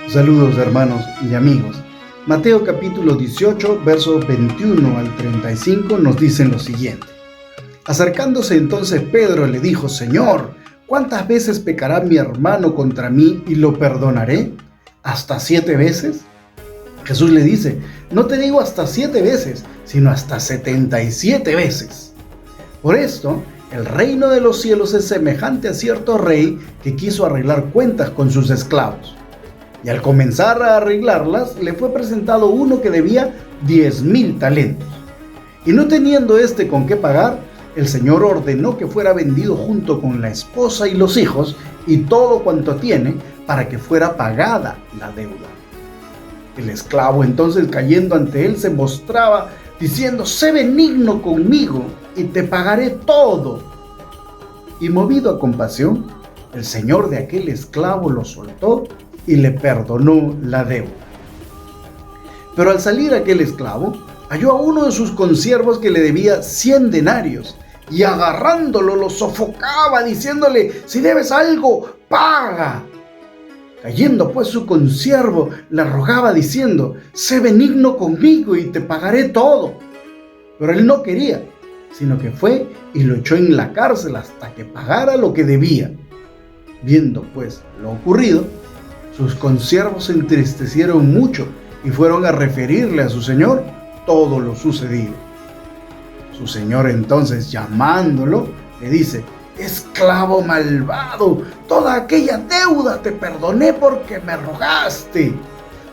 Saludos hermanos y amigos. Mateo capítulo 18, versos 21 al 35 nos dicen lo siguiente. Acercándose entonces Pedro le dijo: Señor, ¿cuántas veces pecará mi hermano contra mí y lo perdonaré? ¿Hasta 7 veces? Jesús le dice: no te digo hasta 7 veces, sino hasta 77 veces. Por esto, el reino de los cielos es semejante a cierto rey que quiso arreglar cuentas con sus esclavos. Y al comenzar a arreglarlas, le fue presentado uno que debía 10,000 talentos. Y no teniendo con qué pagar, el Señor ordenó que fuera vendido junto con la esposa y los hijos y todo cuanto tiene, para que fuera pagada la deuda. El esclavo entonces, cayendo ante él, se mostraba diciendo: sé benigno conmigo y te pagaré todo. Y movido a compasión, el señor de aquel esclavo lo soltó y le perdonó la deuda. Pero al salir aquel esclavo, halló a uno de sus consiervos que le debía 100 denarios, y agarrándolo lo sofocaba, diciéndole: si debes algo, paga. Cayendo pues su consiervo, le rogaba diciendo: sé benigno conmigo y te pagaré todo. Pero él no quería, sino que fue y lo echó en la cárcel hasta que pagara lo que debía. Viendo pues lo ocurrido, sus consiervos se entristecieron mucho y fueron a referirle a su señor todo lo sucedido. Su señor entonces, llamándolo, le dice: esclavo malvado, toda aquella deuda te perdoné porque me rogaste.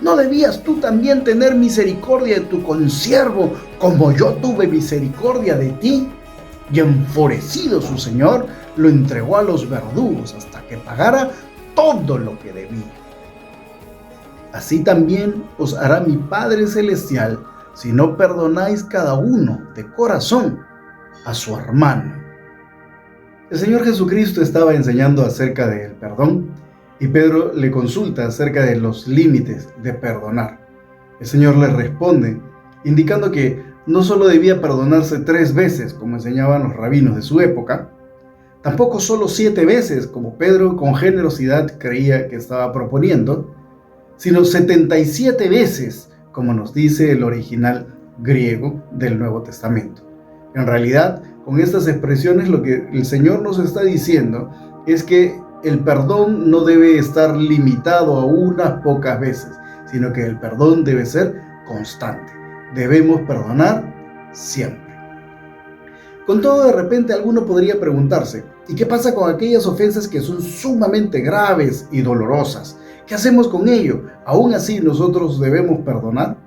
¿No debías tú también tener misericordia de tu consiervo, como yo tuve misericordia de ti? Y enfurecido su señor, lo entregó a los verdugos hasta que pagara todo lo que debía. Así también os hará mi Padre Celestial, si no perdonáis cada uno de corazón a su hermano. El Señor Jesucristo estaba enseñando acerca del perdón y Pedro le consulta acerca de los límites de perdonar. El Señor le responde, indicando que no solo debía perdonarse 3 veces, como enseñaban los rabinos de su época, tampoco solo 7 veces, como Pedro con generosidad creía que estaba proponiendo, sino 77 veces, como nos dice el original griego del Nuevo Testamento. En realidad, con estas expresiones lo que el Señor nos está diciendo es que el perdón no debe estar limitado a unas pocas veces, sino que el perdón debe ser constante. Debemos perdonar siempre. Con todo, de repente alguno podría preguntarse: ¿y qué pasa con aquellas ofensas que son sumamente graves y dolorosas? ¿Qué hacemos con ello? ¿Aún así nosotros debemos perdonar?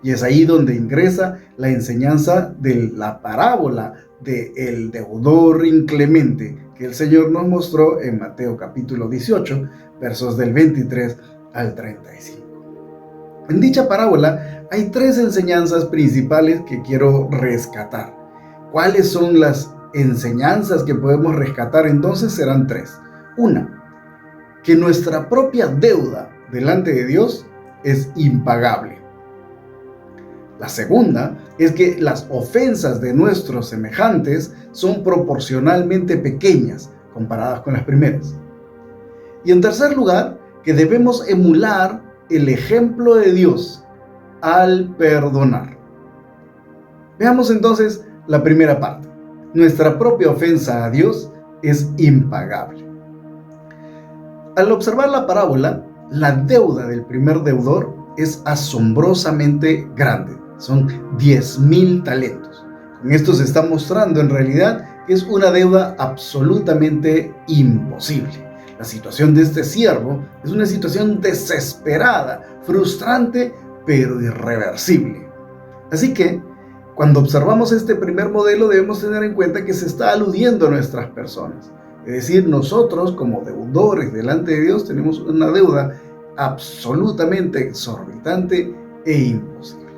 Y es ahí donde ingresa la enseñanza de la parábola del deudor inclemente que el Señor nos mostró en Mateo capítulo 18, versos del 23 al 35. En dicha parábola hay 3 enseñanzas principales que quiero rescatar. ¿Cuáles son las enseñanzas que podemos rescatar? Entonces serán 3. Una, que nuestra propia deuda delante de Dios es impagable. La segunda es que las ofensas de nuestros semejantes son proporcionalmente pequeñas comparadas con las primeras. Y en tercer lugar, que debemos emular el ejemplo de Dios al perdonar. Veamos entonces la primera parte. Nuestra propia ofensa a Dios es impagable. Al observar la parábola, la deuda del primer deudor es asombrosamente grande. Son 10,000 talentos. Con esto se está mostrando en realidad que es una deuda absolutamente imposible. La situación de este siervo es una situación desesperada, frustrante, pero irreversible. Así que, cuando observamos este primer modelo, debemos tener en cuenta que se está aludiendo a nuestras personas. Es decir, nosotros como deudores delante de Dios tenemos una deuda absolutamente exorbitante e imposible.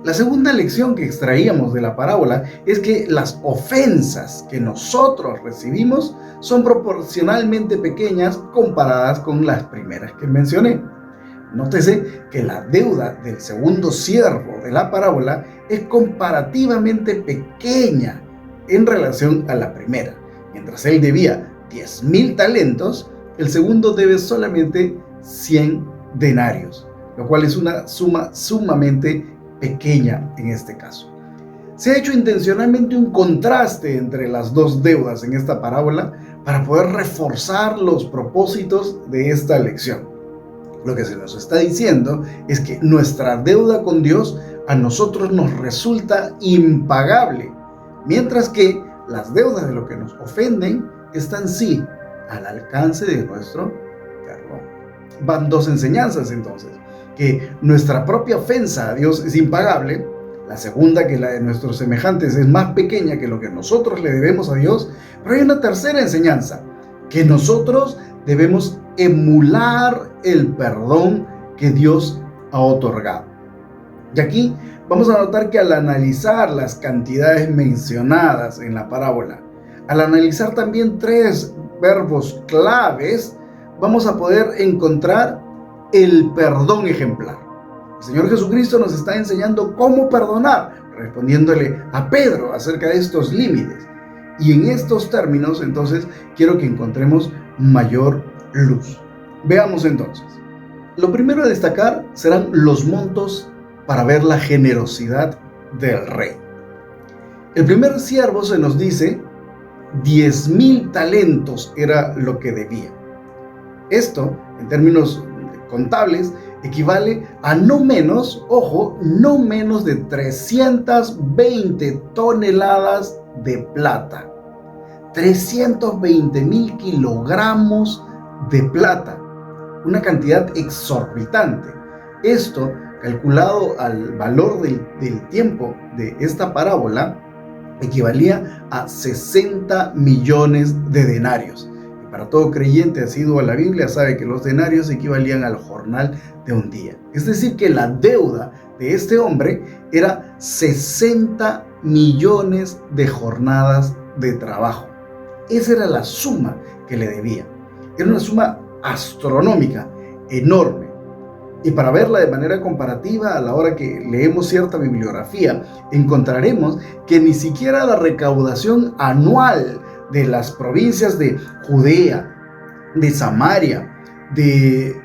La segunda lección que extraíamos de la parábola es que las ofensas que nosotros recibimos son proporcionalmente pequeñas comparadas con las primeras que mencioné. Nótese que la deuda del segundo siervo de la parábola es comparativamente pequeña en relación a la primera. Mientras él debía 10,000 talentos, el segundo debe solamente 100 denarios, lo cual es una suma sumamente pequeña en este caso. Se ha hecho intencionalmente un contraste entre las dos deudas en esta parábola para poder reforzar los propósitos de esta lección. Lo que se nos está diciendo es que nuestra deuda con Dios a nosotros nos resulta impagable, mientras que las deudas de los que nos ofenden están sí al alcance de nuestro perdón. Van dos enseñanzas entonces, que nuestra propia ofensa a Dios es impagable, la segunda, que la de nuestros semejantes es más pequeña que lo que nosotros le debemos a Dios, pero hay una tercera enseñanza, que nosotros debemos emular el perdón que Dios ha otorgado. Y aquí vamos a notar que al analizar las cantidades mencionadas en la parábola, al analizar también 3 verbos claves, vamos a poder encontrar el perdón ejemplar. El Señor Jesucristo nos está enseñando cómo perdonar, respondiéndole a Pedro acerca de estos límites. Y en estos términos, entonces, quiero que encontremos mayor luz. Veamos entonces. Lo primero a destacar serán los montos para ver la generosidad del rey. El primer siervo se nos dice 10,000 talentos era lo que debía. Esto, en términos contables, equivale a no menos, ojo, no menos de 320 toneladas de plata. 320,000 kilogramos de plata. Una cantidad exorbitante. Esto, calculado al valor del tiempo de esta parábola, equivalía a 60 millones de denarios. Para todo creyente asiduo a la Biblia sabe que los denarios equivalían al jornal de un día. Es decir, que la deuda de este hombre era 60 millones de jornadas de trabajo. Esa era la suma que le debía. Era una suma astronómica, enorme. Y para verla de manera comparativa, a la hora que leemos cierta bibliografía, encontraremos que ni siquiera la recaudación anual de las provincias de Judea, de Samaria, de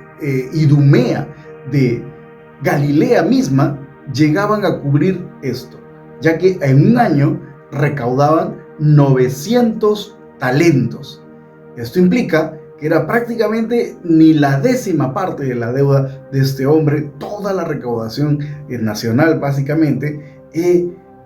Idumea, de Galilea misma, llegaban a cubrir esto, ya que en un año recaudaban 900 talentos. Esto implica que era prácticamente ni la 10ª parte de la deuda de este hombre, toda la recaudación nacional básicamente,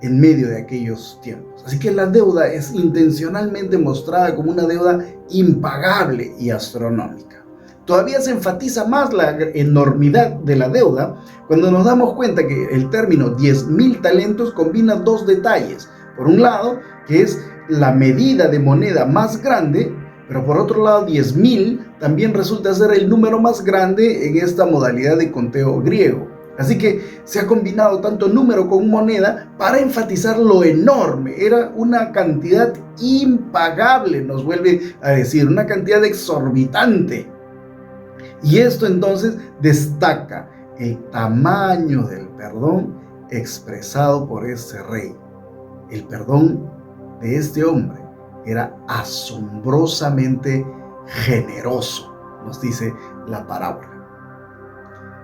en medio de aquellos tiempos. Así que la deuda es intencionalmente mostrada como una deuda impagable y astronómica. Todavía se enfatiza más la enormidad de la deuda cuando nos damos cuenta que el término 10,000 talentos combina 2 detalles. Por un lado, que es la medida de moneda más grande, pero por otro lado 10,000 también resulta ser el número más grande en esta modalidad de conteo griego. Así que se ha combinado tanto número con moneda para enfatizar lo enorme. Era una cantidad impagable, nos vuelve a decir, una cantidad exorbitante. Y esto entonces destaca el tamaño del perdón expresado por este rey. El perdón de este hombre era asombrosamente generoso, nos dice la parábola.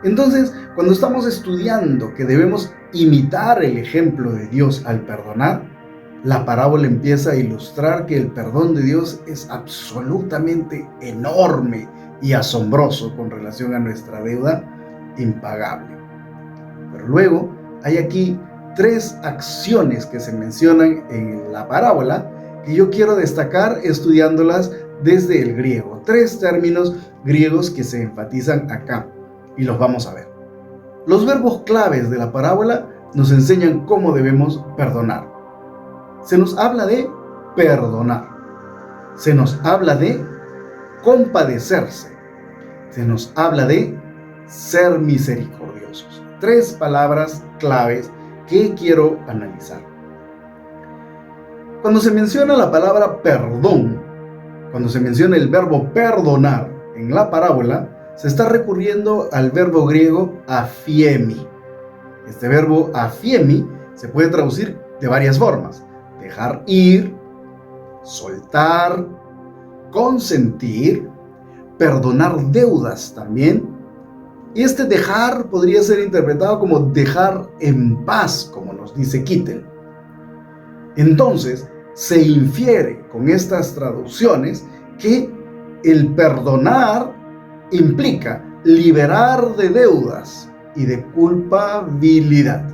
Entonces, cuando estamos estudiando que debemos imitar el ejemplo de Dios al perdonar, la parábola empieza a ilustrar que el perdón de Dios es absolutamente enorme y asombroso con relación a nuestra deuda impagable. Pero luego hay aquí 3 acciones que se mencionan en la parábola que yo quiero destacar estudiándolas desde el griego. 3 términos griegos que se enfatizan acá. Y los vamos a ver. Los verbos claves de la parábola nos enseñan cómo debemos perdonar. Se nos habla de perdonar. Se nos habla de compadecerse. Se nos habla de ser misericordiosos. 3 palabras claves que quiero analizar. Cuando se menciona la palabra perdón, cuando se menciona el verbo perdonar en la parábola, se está recurriendo al verbo griego aphiemi. Este verbo aphiemi se puede traducir de varias formas: dejar ir, soltar, consentir, perdonar deudas también. Y este dejar podría ser interpretado como dejar en paz, como nos dice Kittel. Entonces, se infiere con estas traducciones que el perdonar implica liberar de deudas y de culpabilidad.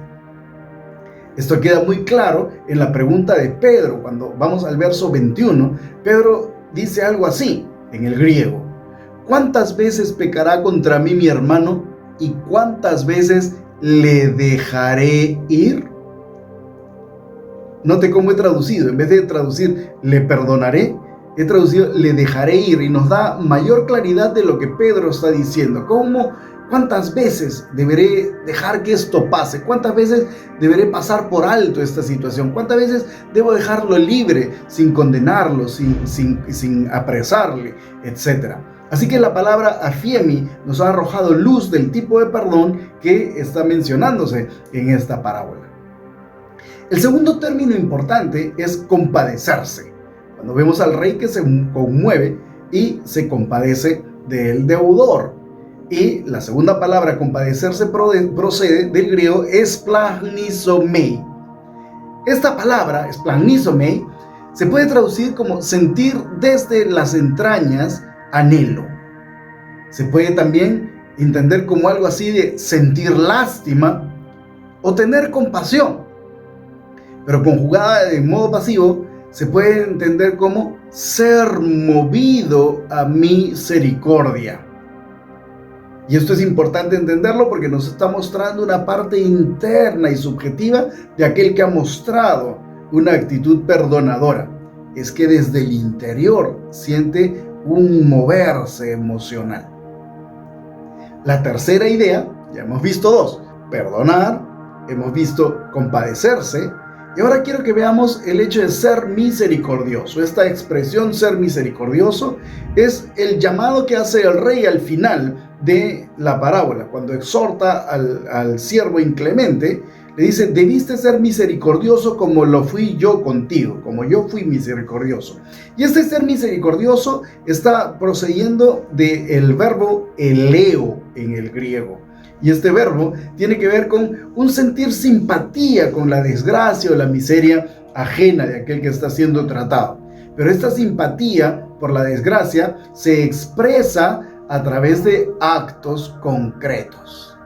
Esto queda muy claro en la pregunta de Pedro. Cuando vamos al verso 21, Pedro dice algo así en el griego: ¿cuántas veces pecará contra mí mi hermano y cuántas veces le dejaré ir? Note cómo he traducido. En vez de traducir le perdonaré, he traducido le dejaré ir, y nos da mayor claridad de lo que Pedro está diciendo. ¿Cuántas veces deberé dejar que esto pase? ¿Cuántas veces deberé pasar por alto esta situación? ¿Cuántas veces debo dejarlo libre sin condenarlo, sin apresarle, etcétera? Así que la palabra afiemi nos ha arrojado luz del tipo de perdón que está mencionándose en esta parábola. El segundo término importante es compadecerse. Cuando vemos al rey que se conmueve y se compadece del deudor. Y la segunda palabra, compadecerse, procede del griego esplanizomai. Esta palabra, esplanizomai, se puede traducir como sentir desde las entrañas anhelo. Se puede también entender como algo así de sentir lástima o tener compasión. Pero conjugada de modo pasivo, se puede entender como ser movido a misericordia. Y esto es importante entenderlo porque nos está mostrando una parte interna y subjetiva de aquel que ha mostrado una actitud perdonadora. Es que desde el interior siente un moverse emocional. La tercera idea, ya hemos visto dos: perdonar, hemos visto compadecerse, y ahora quiero que veamos el hecho de ser misericordioso. Esta expresión, ser misericordioso, es el llamado que hace el rey al final de la parábola, cuando exhorta al siervo inclemente. Le dice: debiste ser misericordioso como lo fui yo contigo, como yo fui misericordioso. Y este ser misericordioso está procediendo del verbo eleo en el griego. Y este verbo tiene que ver con un sentir simpatía con la desgracia o la miseria ajena de aquel que está siendo tratado. Pero esta simpatía por la desgracia se expresa a través de actos concretos.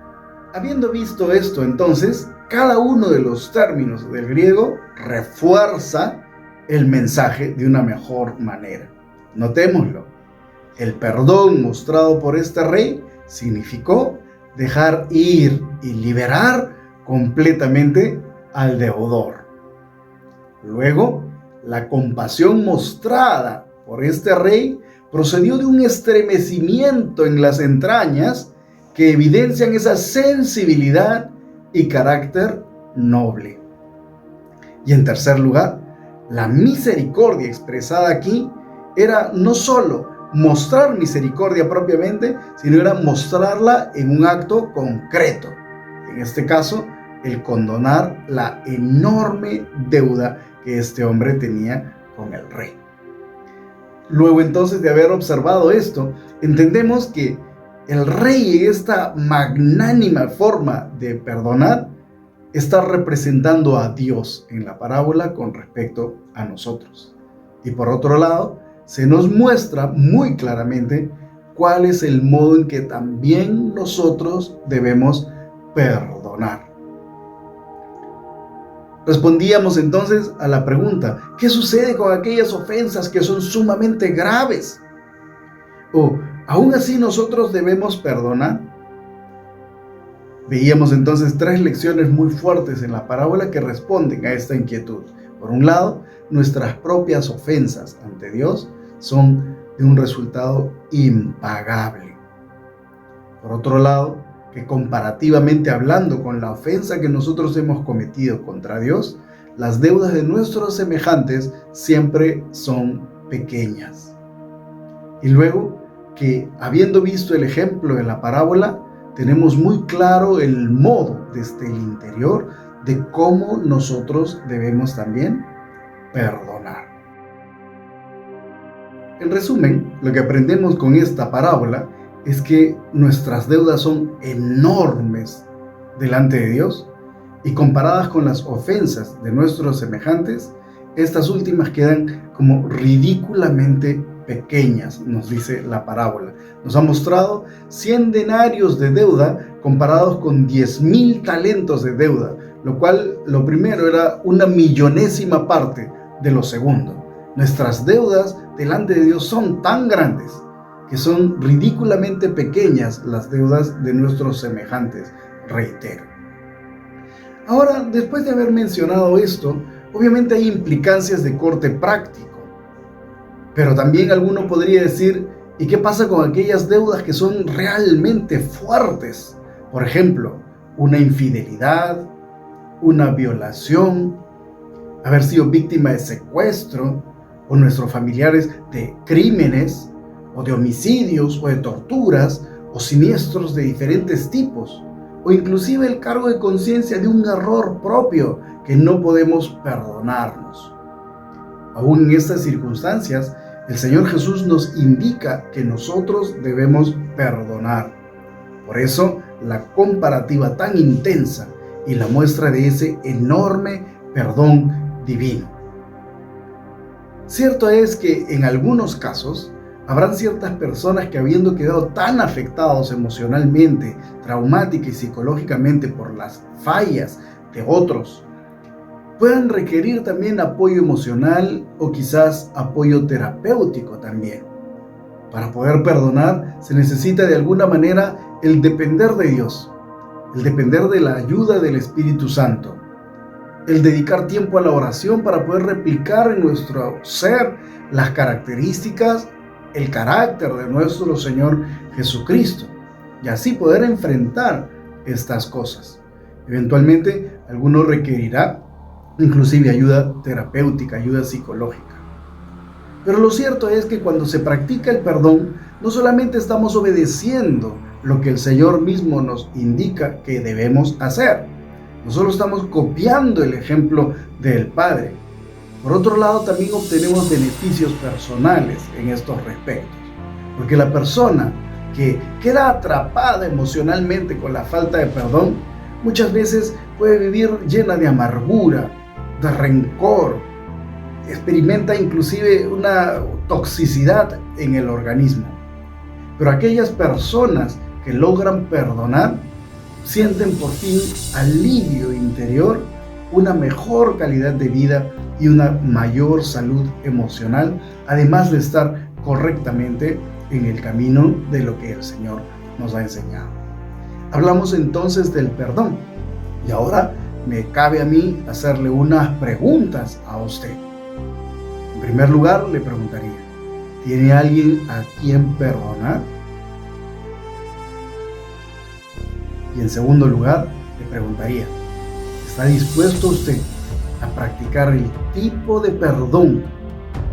Habiendo visto esto, entonces, cada uno de los términos del griego refuerza el mensaje de una mejor manera. Notémoslo. El perdón mostrado por este rey significó dejar ir y liberar completamente al deudor. Luego, la compasión mostrada por este rey procedió de un estremecimiento en las entrañas que evidencian esa sensibilidad y carácter noble. Y en tercer lugar, la misericordia expresada aquí era no solo mostrar misericordia propiamente, sino era mostrarla en un acto concreto. En este caso, el condonar la enorme deuda que este hombre tenía con el rey. Luego entonces de haber observado esto, entendemos que el rey, en esta magnánima forma de perdonar, está representando a Dios en la parábola con respecto a nosotros. Y por otro lado, se nos muestra muy claramente cuál es el modo en que también nosotros debemos perdonar. Respondíamos entonces a la pregunta: ¿qué sucede con aquellas ofensas que son sumamente graves? ¿O aún así nosotros debemos perdonar? Veíamos entonces tres lecciones muy fuertes en la parábola que responden a esta inquietud. Por un lado, nuestras propias ofensas ante Dios son de un resultado impagable. Por otro lado, que comparativamente hablando con la ofensa que nosotros hemos cometido contra Dios, las deudas de nuestros semejantes siempre son pequeñas. Y luego, que habiendo visto el ejemplo de la parábola, tenemos muy claro el modo desde el interior de cómo nosotros debemos también perdonar. En resumen, lo que aprendemos con esta parábola es que nuestras deudas son enormes delante de Dios y comparadas con las ofensas de nuestros semejantes, estas últimas quedan como ridículamente pequeñas, nos dice la parábola. Nos ha mostrado 100 denarios de deuda comparados con 10,000 talentos de deuda, lo cual lo primero era una millonésima parte de lo segundo. Nuestras deudas delante de Dios son tan grandes que son ridículamente pequeñas las deudas de nuestros semejantes, reitero. Ahora, después de haber mencionado esto, obviamente hay implicancias de corte práctico. Pero también alguno podría decir, ¿y qué pasa con aquellas deudas que son realmente fuertes? Por ejemplo, una infidelidad, una violación, haber sido víctima de secuestro, o nuestros familiares de crímenes, o de homicidios, o de torturas, o siniestros de diferentes tipos, o inclusive el cargo de conciencia de un error propio que no podemos perdonarnos. Aún en estas circunstancias, el Señor Jesús nos indica que nosotros debemos perdonar. Por eso, la comparativa tan intensa y la muestra de ese enorme perdón divino. Cierto es que en algunos casos habrán ciertas personas que, habiendo quedado tan afectados emocionalmente, traumática y psicológicamente por las fallas de otros, puedan requerir también apoyo emocional o quizás apoyo terapéutico también. Para poder perdonar se necesita de alguna manera el depender de Dios, el depender de la ayuda del Espíritu Santo, el dedicar tiempo a la oración para poder replicar en nuestro ser las características, el carácter de nuestro Señor Jesucristo, y así poder enfrentar estas cosas. Eventualmente, alguno requerirá inclusive ayuda terapéutica, ayuda psicológica. Pero lo cierto es que cuando se practica el perdón, no solamente estamos obedeciendo lo que el Señor mismo nos indica que debemos hacer, no solo estamos copiando el ejemplo del Padre. Por otro lado, también obtenemos beneficios personales en estos respectos, porque la persona que queda atrapada emocionalmente con la falta de perdón, muchas veces puede vivir llena de amargura, de rencor, experimenta inclusive una toxicidad en el organismo. Pero aquellas personas que logran perdonar sienten por fin alivio interior, una mejor calidad de vida y una mayor salud emocional, además de estar correctamente en el camino de lo que el Señor nos ha enseñado. Hablamos entonces del perdón y ahora me cabe a mí hacerle unas preguntas a usted. En primer lugar, le preguntaría, ¿tiene alguien a quien perdonar? Y en segundo lugar, le preguntaría, ¿está dispuesto usted a practicar el tipo de perdón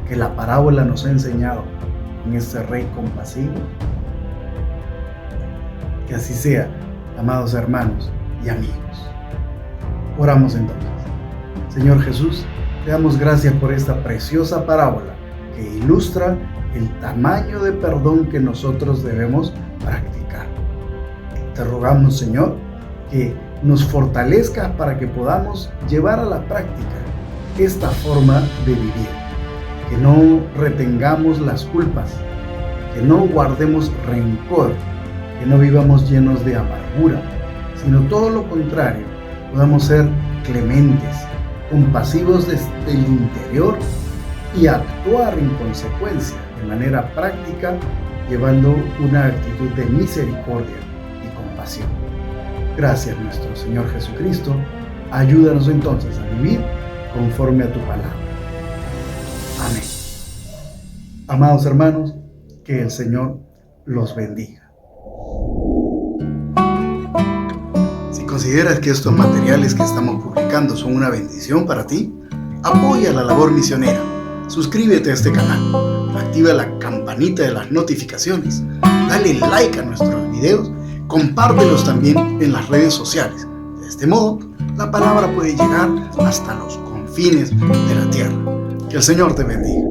que la parábola nos ha enseñado en este Rey compasivo? Que así sea, amados hermanos y amigos. Oramos entonces. Señor Jesús, te damos gracias por esta preciosa parábola que ilustra el tamaño de perdón que nosotros debemos practicar. Te rogamos, Señor, que nos fortalezcas para que podamos llevar a la práctica esta forma de vivir, que no retengamos las culpas, que no guardemos rencor, que no vivamos llenos de amargura, sino todo lo contrario, podamos ser clementes, compasivos desde el interior y actuar en consecuencia de manera práctica, llevando una actitud de misericordia y compasión. Gracias, nuestro Señor Jesucristo. Ayúdanos entonces a vivir conforme a tu palabra. Amén. Amados hermanos, que el Señor los bendiga. Si consideras que estos materiales que estamos publicando son una bendición para ti, apoya la labor misionera. Suscríbete a este canal, activa la campanita de las notificaciones, dale like a nuestros videos, compártelos también en las redes sociales. De este modo, la palabra puede llegar hasta los confines de la tierra. Que el Señor te bendiga.